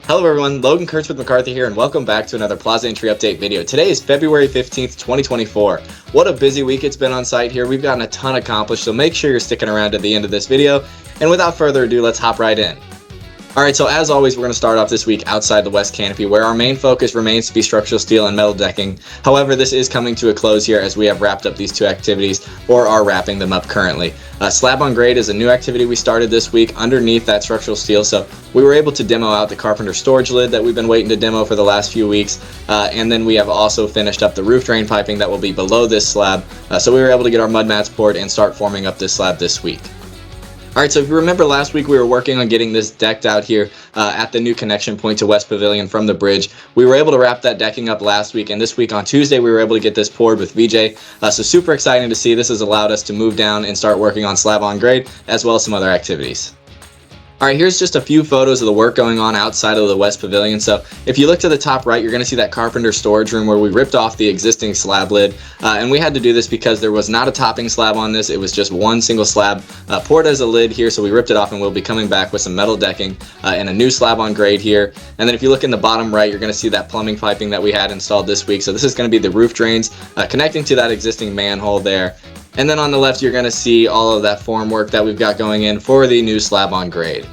Hello everyone, Logan Kurtz with McCarthy here, and welcome back to another Plaza entry update video. Today is February 15th, 2024. What a busy week it's been on site here. We've gotten a ton accomplished, so make sure you're sticking around to the end of this video. And without further ado, let's hop right in. Alright, so as always, we're going to start off this week outside the west canopy, where our main focus remains to be structural steel and metal decking. However, this is coming to a close here as we have wrapped up these two activities, or are wrapping them up currently. Slab on grade is a new activity we started this week underneath that structural steel, so we were able to demo out the carpenter storage lid that we've been waiting to demo for the last few weeks, and then we have also finished up the roof drain piping that will be below this slab, so we were able to get our mud mats poured and start forming up this slab this week. Alright, so if you remember last week we were working on getting this decked out here at the new connection point to West Pavilion from the bridge. We were able to wrap that decking up last week, and this week on Tuesday we were able to get this poured with VJ. So super exciting to see. This has allowed us to move down and start working on slab on grade as well as some other activities. Alright, here's just a few photos of the work going on outside of the West Pavilion. So if you look to the top right, you're going to see that carpenter storage room where we ripped off the existing slab lid. And we had to do this because there was not a topping slab on this. It was just one single slab poured as a lid here. So we ripped it off, and we'll be coming back with some metal decking and a new slab on grade here. And then if you look in the bottom right, you're going to see that plumbing piping that we had installed this week. So this is going to be the roof drains connecting to that existing manhole there. And then on the left, you're going to see all of that form work that we've got going in for the new slab on grade.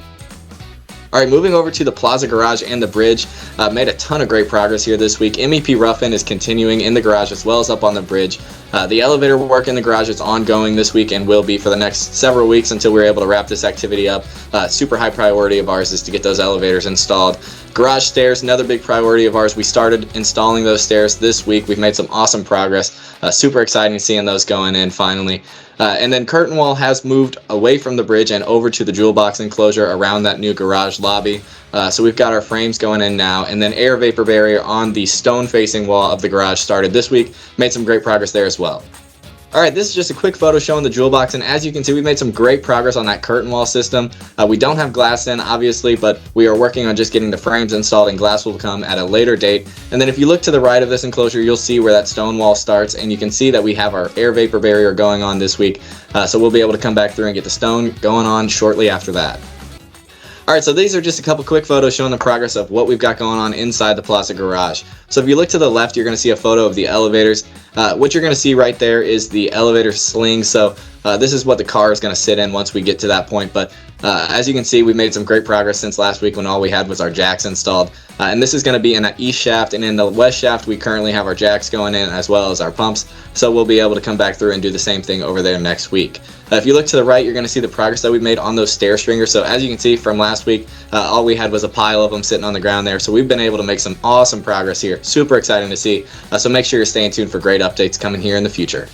Alright, moving over to the Plaza garage and the bridge, made a ton of great progress here this week. MEP rough-in is continuing in the garage as well as up on the bridge. The elevator work in the garage is ongoing this week and will be for the next several weeks until we're able to wrap this activity up. Super high priority of ours is to get those elevators installed. Garage stairs, another big priority of ours. We started installing those stairs this week. We've made some awesome progress. Super exciting seeing those going in finally. And then curtain wall has moved away from the bridge and over to the jewel box enclosure around that new garage lobby. So we've got our frames going in now, and then air vapor barrier on the stone facing wall of the garage started this week. Made some great progress there as well. Alright, this is just a quick photo showing the jewel box, and as you can see, we've made some great progress on that curtain wall system. We don't have glass in, obviously, but we are working on just getting the frames installed, and glass will come at a later date. And then if you look to the right of this enclosure, you'll see where that stone wall starts, and you can see that we have our air vapor barrier going on this week. So we'll be able to come back through and get the stone going on shortly after that. Alright, so these are just a couple quick photos showing the progress of what we've got going on inside the Plaza garage. So if you look to the left, you're going to see a photo of the elevators. What you're going to see right there is the elevator sling. So this is what the car is going to sit in once we get to that point. But as you can see, we've made some great progress since last week when all we had was our jacks installed. And this is going to be in that east shaft, and in the west shaft we currently have our jacks going in as well as our pumps. So we'll be able to come back through and do the same thing over there next week. If you look to the right, you're going to see the progress that we've made on those stair stringers. So as you can see from last week, all we had was a pile of them sitting on the ground there. So we've been able to make some awesome progress here. Super exciting to see. So make sure you're staying tuned for great updates coming here in the future.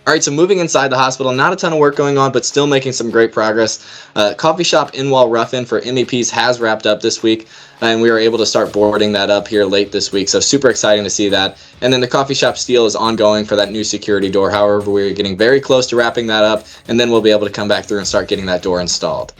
Alright, so moving inside the hospital, not a ton of work going on, but still making some great progress. Coffee shop in-wall rough-in for MEPs has wrapped up this week, and we were able to start boarding that up here late this week, so super exciting to see that. And then the coffee shop steel is ongoing for that new security door. However, we're getting very close to wrapping that up, and then we'll be able to come back through and start getting that door installed.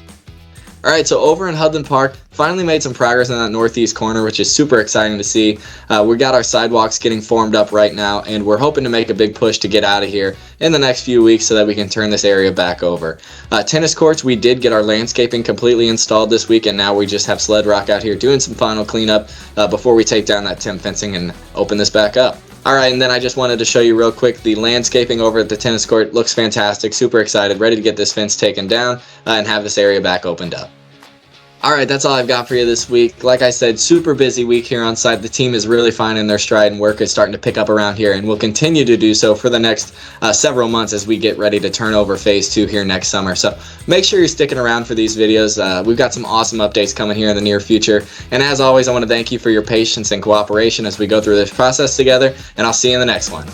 Alright, so over in Hudland Park, finally made some progress in that northeast corner, which is super exciting to see. We got our sidewalks getting formed up right now, and we're hoping to make a big push to get out of here in the next few weeks so that we can turn this area back over. Tennis courts, we did get our landscaping completely installed this week, and now we just have sled rock out here doing some final cleanup before we take down that temp fencing and open this back up. Alright, and then I just wanted to show you real quick the landscaping over at the tennis court. Looks fantastic, super excited, ready to get this fence taken down and have this area back opened up. Alright, that's all I've got for you this week. Like I said, super busy week here on site. The team is really finding their stride, and work is starting to pick up around here, and will continue to do so for the next several months as we get ready to turn over phase 2 here next summer. So make sure you're sticking around for these videos. We've got some awesome updates coming here in the near future. And as always, I want to thank you for your patience and cooperation as we go through this process together, and I'll see you in the next one.